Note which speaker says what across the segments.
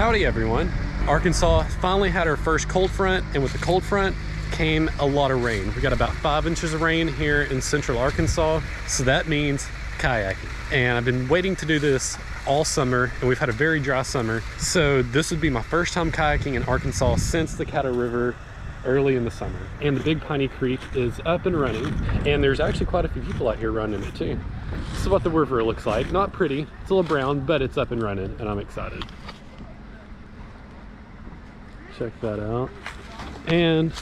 Speaker 1: Howdy everyone. Arkansas finally had our first cold front, and with the cold front came a lot of rain. We got about 5 inches of rain here in central Arkansas, so that means kayaking. And I've been waiting to do this all summer, and we've had a very dry summer, so this would be my first time kayaking in Arkansas since the Caddo River early in the summer. And the Big Piney Creek is up and running, and there's actually quite a few people out here running it too. This is what the river looks like. Not pretty, it's a little brown, but it's up and running, and I'm excited. Check that out. And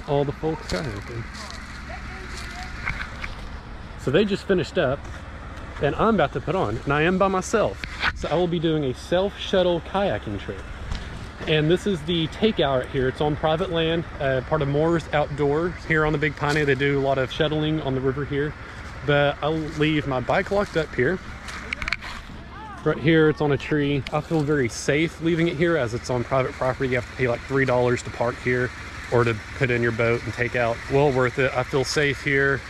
Speaker 1: all the folks kayaking. So they just finished up, and I'm about to put on, and I am by myself. So I will be doing a self-shuttle kayaking trip. And this is the takeout right here. It's on private land, part of Moore's Outdoors here on the Big Piney. They do a lot of shuttling on the river here. But I'll leave my bike locked up here. Right here, it's on a tree. I feel very safe leaving it here as it's on private property. You have to pay like $3 to park here or to put in your boat and take out. Well worth it. I feel safe here.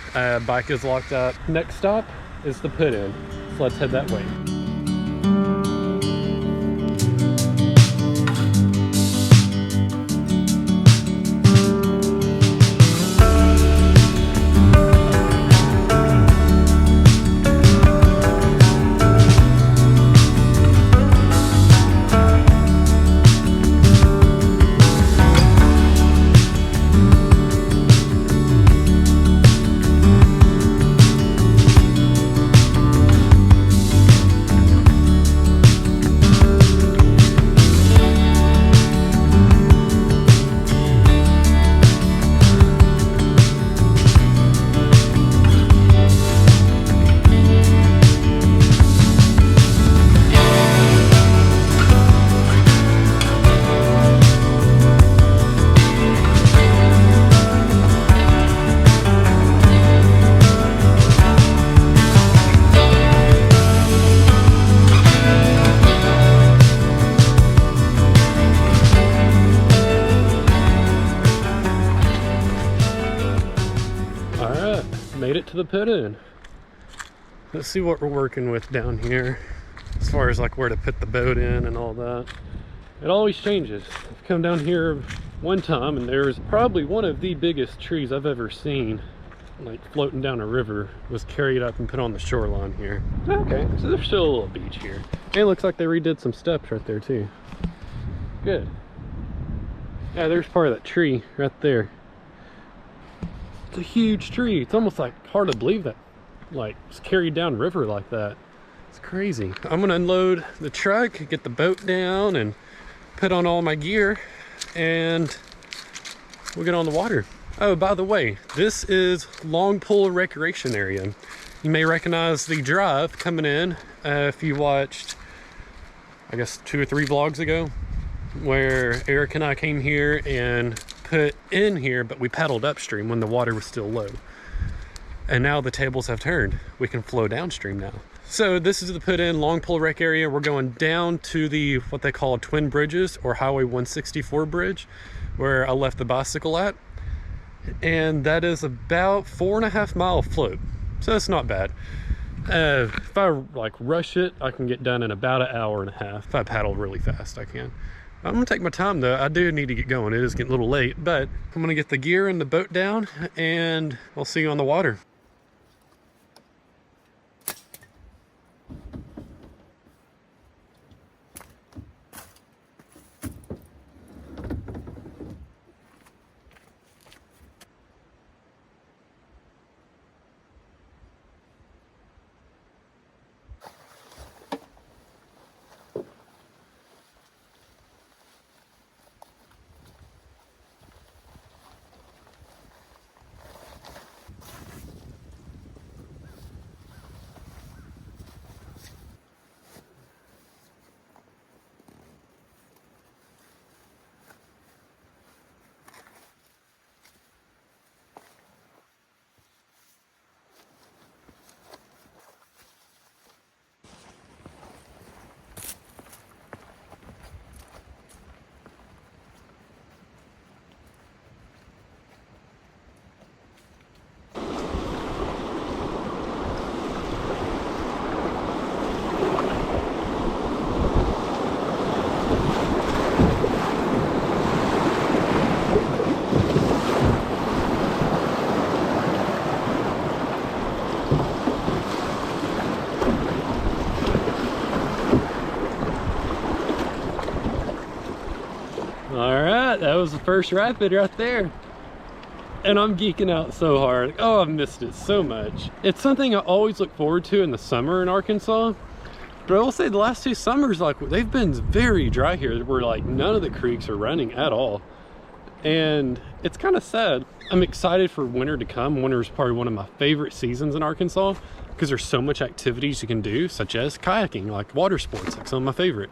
Speaker 1: Bike is locked up. Next stop is the put in. So let's head that way. Made it to the put in. Let's see what we're working with down here as far as like where to put the boat in and all that. It always changes. I've come down here one time and there's probably one of the biggest trees I've ever seen, like floating down a river, was carried up and put on the shoreline here. Okay, so there's still a little beach here. And it looks like they redid some steps right there too. Good. Yeah, there's part of that tree right there. It's a huge tree. It's almost like hard to believe that like it's carried down river like that. It's crazy. I'm gonna unload the truck, get the boat down, and put on all my gear, and we'll get on the water. Oh, by the way, this is Long Pool Recreation Area. You may recognize the drive coming in if you watched, I guess, 2 or 3 vlogs ago, where Eric and I came here and put in here, but we paddled upstream when the water was still low. And now the tables have turned. We can flow downstream now. So this is the put in Long Pool Rec area. We're going down to the, what they call Twin Bridges or Highway 164 bridge, where I left the bicycle at. And that is about 4.5 mile float. So that's not bad. If I like rush it, I can get done in about 1.5 hours. If I paddle really fast, I can. I'm gonna take my time though. I do need to get going. It is getting a little late, but I'm gonna get the gear and the boat down, and I'll see you on the water. All right, that was the first rapid right there. And I'm geeking out so hard. Oh, I've missed it so much. It's something I always look forward to in the summer in Arkansas. But I will say the last 2 summers, like, they've been very dry here, where like none of the creeks are running at all. And it's kind of sad. I'm excited for winter to come. Winter is probably one of my favorite seasons in Arkansas because there's so much activities you can do, such as kayaking, like water sports, like some of my favorite.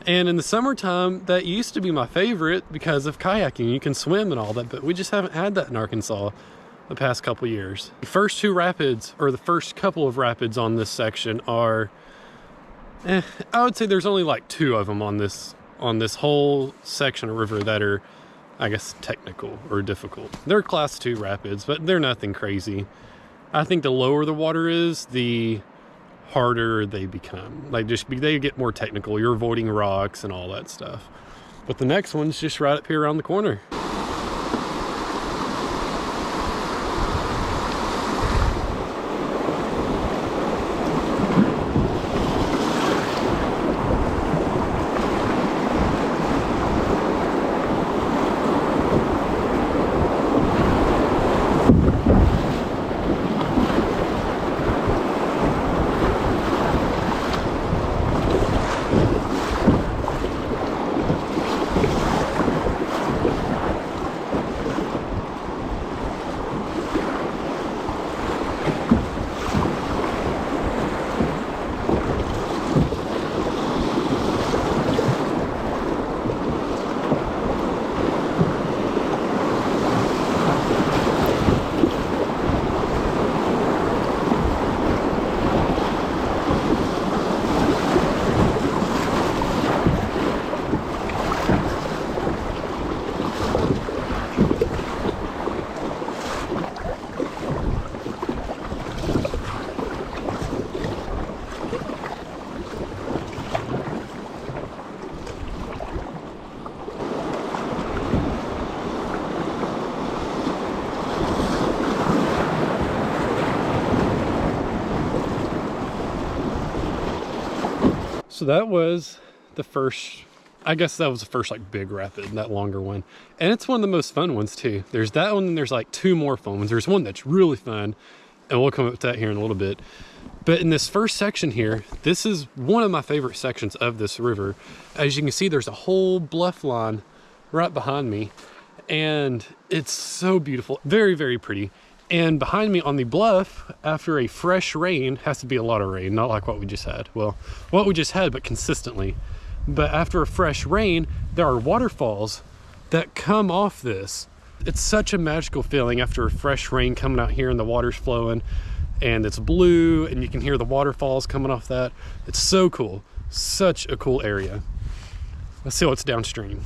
Speaker 1: And in the summertime, that used to be my favorite because of kayaking. You can swim and all that, but we just haven't had that in Arkansas the past couple years. The first 2 rapids, or the first couple of rapids on this section are, I would say there's only like 2 of them on this whole section of river that are, I guess, technical or difficult. They're class 2 rapids, but they're nothing crazy. I think the lower the water is, the harder they become. Like, they get more technical. You're avoiding rocks and all that stuff. But the next one's just right up here around the corner. So that was the first, I guess that was the first like big rapid, that longer one. And it's one of the most fun ones too. There's that one and there's like 2 more fun ones. There's one that's really fun and we'll come up to that here in a little bit. But in this first section here, this is one of my favorite sections of this river. As you can see, there's a whole bluff line right behind me and it's so beautiful, very, very pretty. And behind me on the bluff, after a fresh rain, has to be a lot of rain, not like what we just had. Well, what we just had, but consistently. But after a fresh rain, there are waterfalls that come off this. It's such a magical feeling after a fresh rain coming out here and the water's flowing and it's blue and you can hear the waterfalls coming off that. It's so cool. Such a cool area. Let's see what's downstream.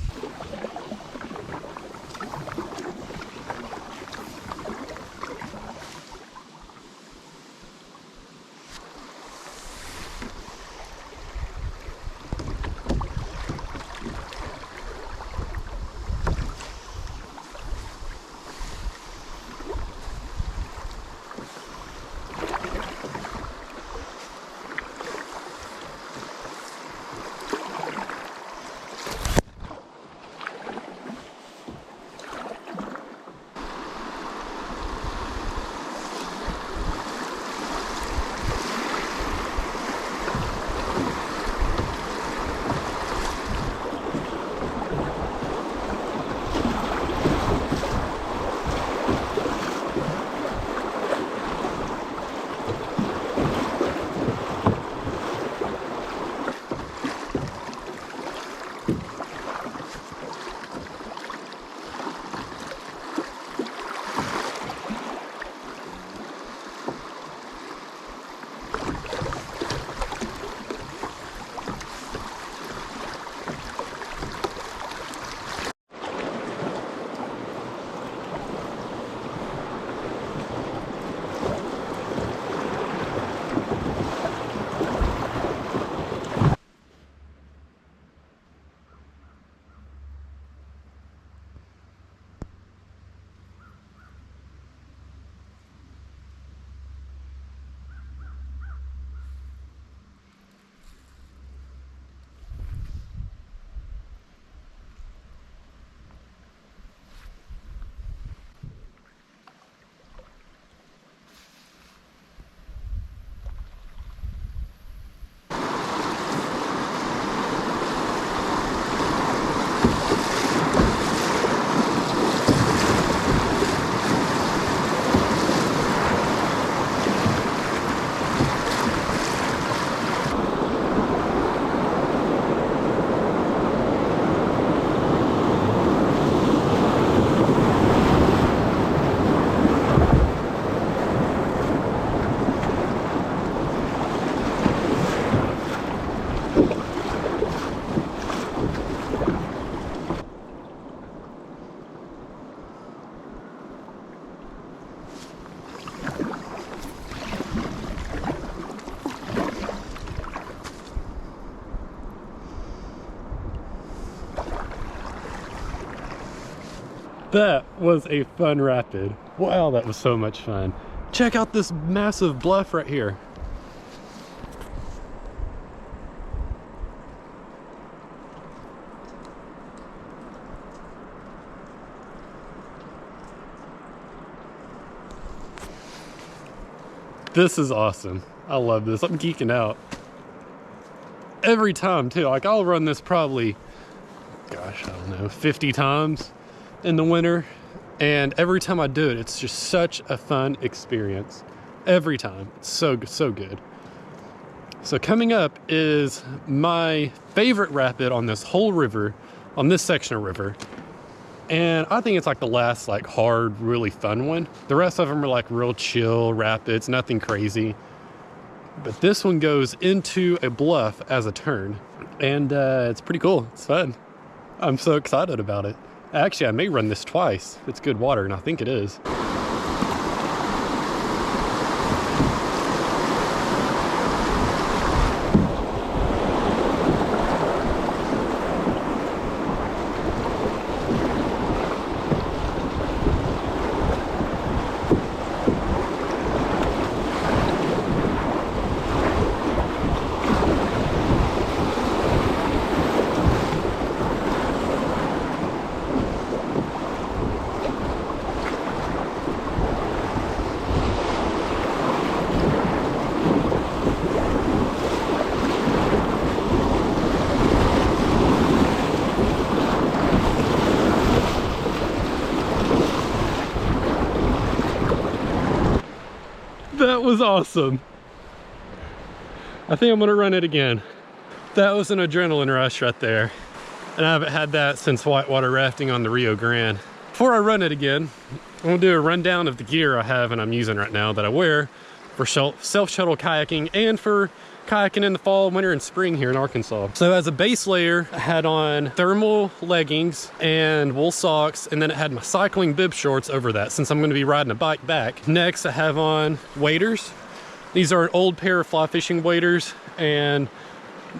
Speaker 1: That was a fun rapid. Wow, that was so much fun. Check out this massive bluff right here. This is awesome. I love this. I'm geeking out. Every time too. Like I'll run this probably, gosh, I don't know, 50 times in the winter. And every time I do it, it's just such a fun experience. Every time. It's so good. So coming up is my favorite rapid on this whole river, on this section of river. And I think it's like the last like hard, really fun one. The rest of them are like real chill rapids, nothing crazy. But this one goes into a bluff as a turn. And it's pretty cool. It's fun. I'm so excited about it. Actually, I may run this twice. It's good water, and I think it is. That was awesome. I think I'm gonna run it again. That was an adrenaline rush right there. And I haven't had that since whitewater rafting on the Rio Grande. Before I run it again, I'm gonna do a rundown of the gear I have and I'm using right now that I wear for self-shuttle kayaking and for kayaking in the fall, winter, and spring here in Arkansas. So as a base layer, I had on thermal leggings and wool socks, and then it had my cycling bib shorts over that since I'm gonna be riding a bike back. Next, I have on waders. These are an old pair of fly fishing waders, and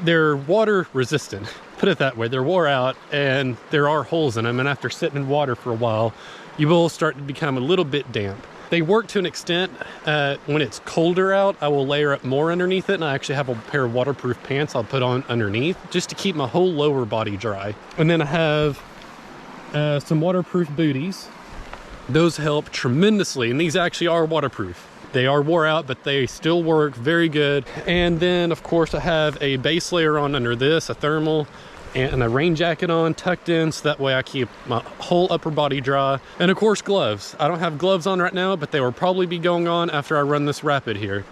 Speaker 1: they're water resistant. Put it that way, they're wore out and there are holes in them, and after sitting in water for a while, you will start to become a little bit damp. They work to an extent. When it's colder out, I will layer up more underneath it, and I actually have a pair of waterproof pants I'll put on underneath just to keep my whole lower body dry. And then I have some waterproof booties. Those help tremendously, and these actually are waterproof. They are wore out, but they still work very good. And then of course I have a base layer on under this, a thermal, and a rain jacket on tucked in, so that way I keep my whole upper body dry. And of course gloves. I don't have gloves on right now, but they will probably be going on after I run this rapid here,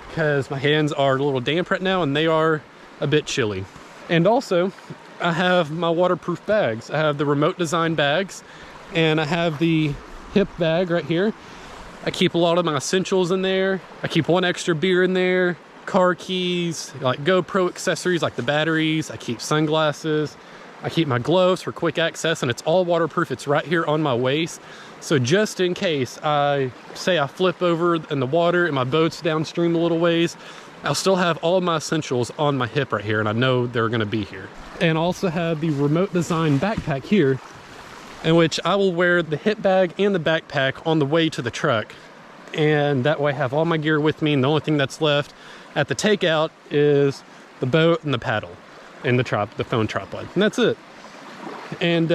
Speaker 1: because my hands are a little damp right now and they are a bit chilly. And also I have my waterproof bags. I have the remote design bags, and I have the hip bag right here. I keep a lot of my essentials in there. I keep one extra beer in there, car keys, like GoPro accessories like the batteries. I keep sunglasses. I keep my gloves for quick access, and it's all waterproof. It's right here on my waist. So just in case I flip over in the water and my boat's downstream a little ways, I'll still have all my essentials on my hip right here, and I know they're gonna be here. And also have the remote design backpack here, in which I will wear the hip bag and the backpack on the way to the truck. And that way I have all my gear with me, and the only thing that's left at the takeout is the boat and the paddle and the phone tripod, and that's it. And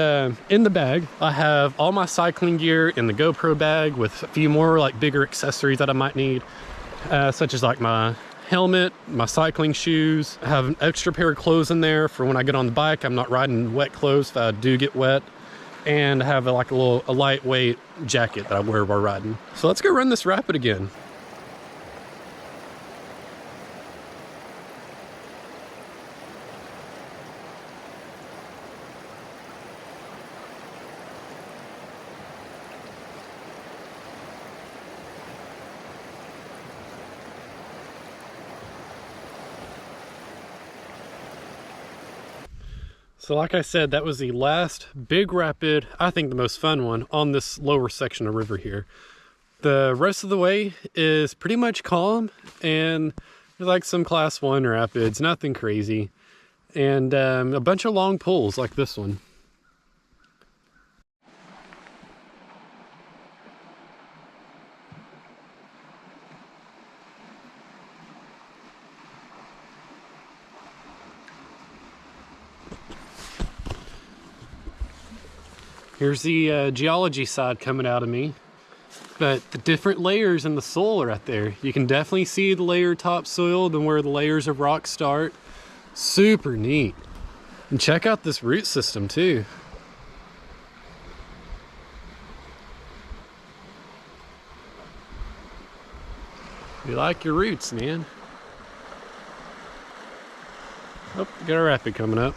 Speaker 1: in the bag, I have all my cycling gear in the GoPro bag with a few more like bigger accessories that I might need, such as like my helmet, my cycling shoes. I have an extra pair of clothes in there for when I get on the bike. I'm not riding wet clothes if I do get wet. And I have a lightweight jacket that I wear while riding. So let's go run this rapid again. So like I said, that was the last big rapid, I think the most fun one, on this lower section of river here. The rest of the way is pretty much calm, and there's like some class 1 rapids, nothing crazy, and a bunch of long pulls like this one. Here's the geology side coming out of me. But the different layers in the soil are out there. You can definitely see the layer topsoil and where the layers of rock start. Super neat. And check out this root system too. You like your roots, man. Oh, got a rapid coming up.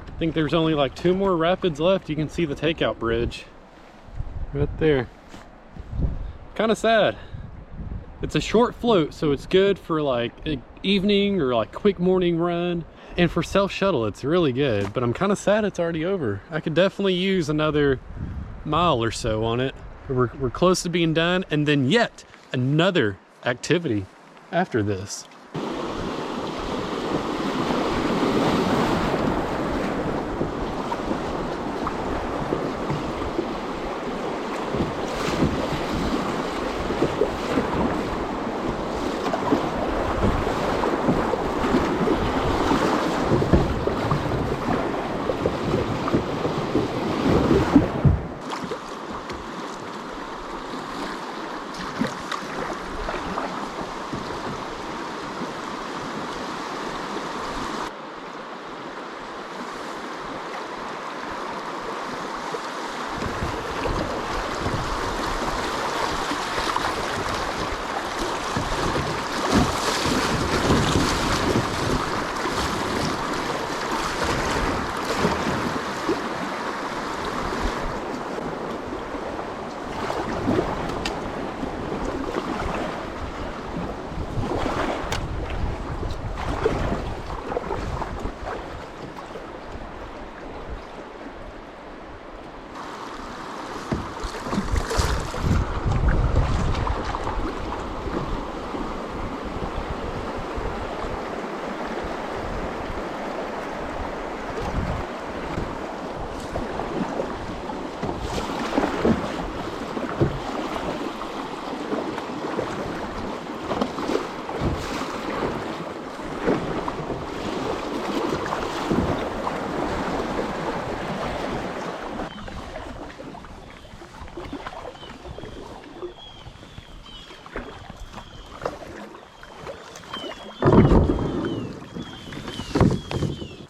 Speaker 1: I think there's only like 2 more rapids left. You can see the takeout bridge right there. Kind of sad. It's a short float, so it's good for like an evening or like quick morning run. And for self shuttle, it's really good, but I'm kind of sad it's already over. I could definitely use another mile or so on it. We're close to being done, and then yet another activity after this.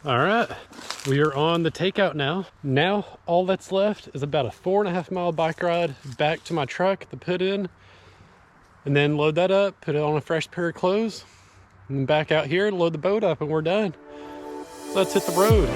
Speaker 1: All right, we are on the takeout now. Now all that's left is about a 4.5 mile bike ride back to my truck, the put in, and then load that up, put it on a fresh pair of clothes, and then back out here, load the boat up, and we're done. Let's hit the road.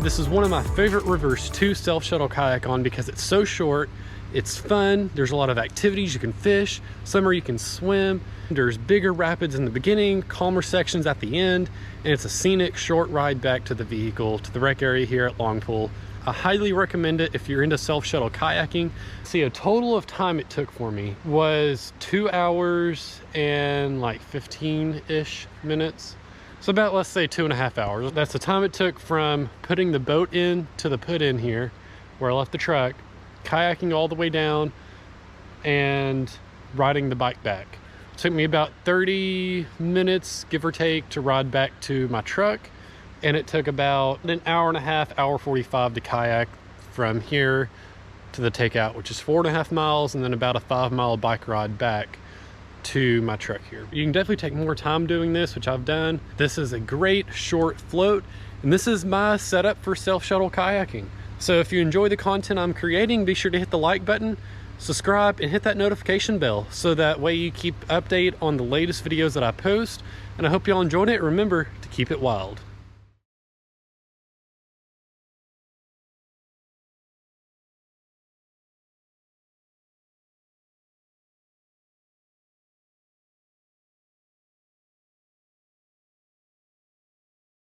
Speaker 1: This is one of my favorite rivers to self-shuttle kayak on because it's so short, it's fun, there's a lot of activities, you can fish, somewhere you can swim, there's bigger rapids in the beginning, calmer sections at the end, and it's a scenic short ride back to the vehicle, to the rec area here at Longpool. I highly recommend it if you're into self-shuttle kayaking. See, a total of time it took for me was 2 hours and like 15-ish minutes. So about, let's say, 2.5 hours. That's the time it took from putting the boat in to the put in here, where I left the truck, kayaking all the way down, and riding the bike back. It took me about 30 minutes, give or take, to ride back to my truck. And it took about an hour and a half, hour 45 to kayak from here to the takeout, which is 4.5 miles, and then about a 5 mile bike ride back to my truck here. You can definitely take more time doing this, which I've done. This is a great short float, and this is my setup for self-shuttle kayaking. So if you enjoy the content I'm creating, be sure to hit the like button, subscribe, and hit that notification bell so that way you keep update on the latest videos that I post. And I hope y'all enjoyed it. Remember to keep it wild.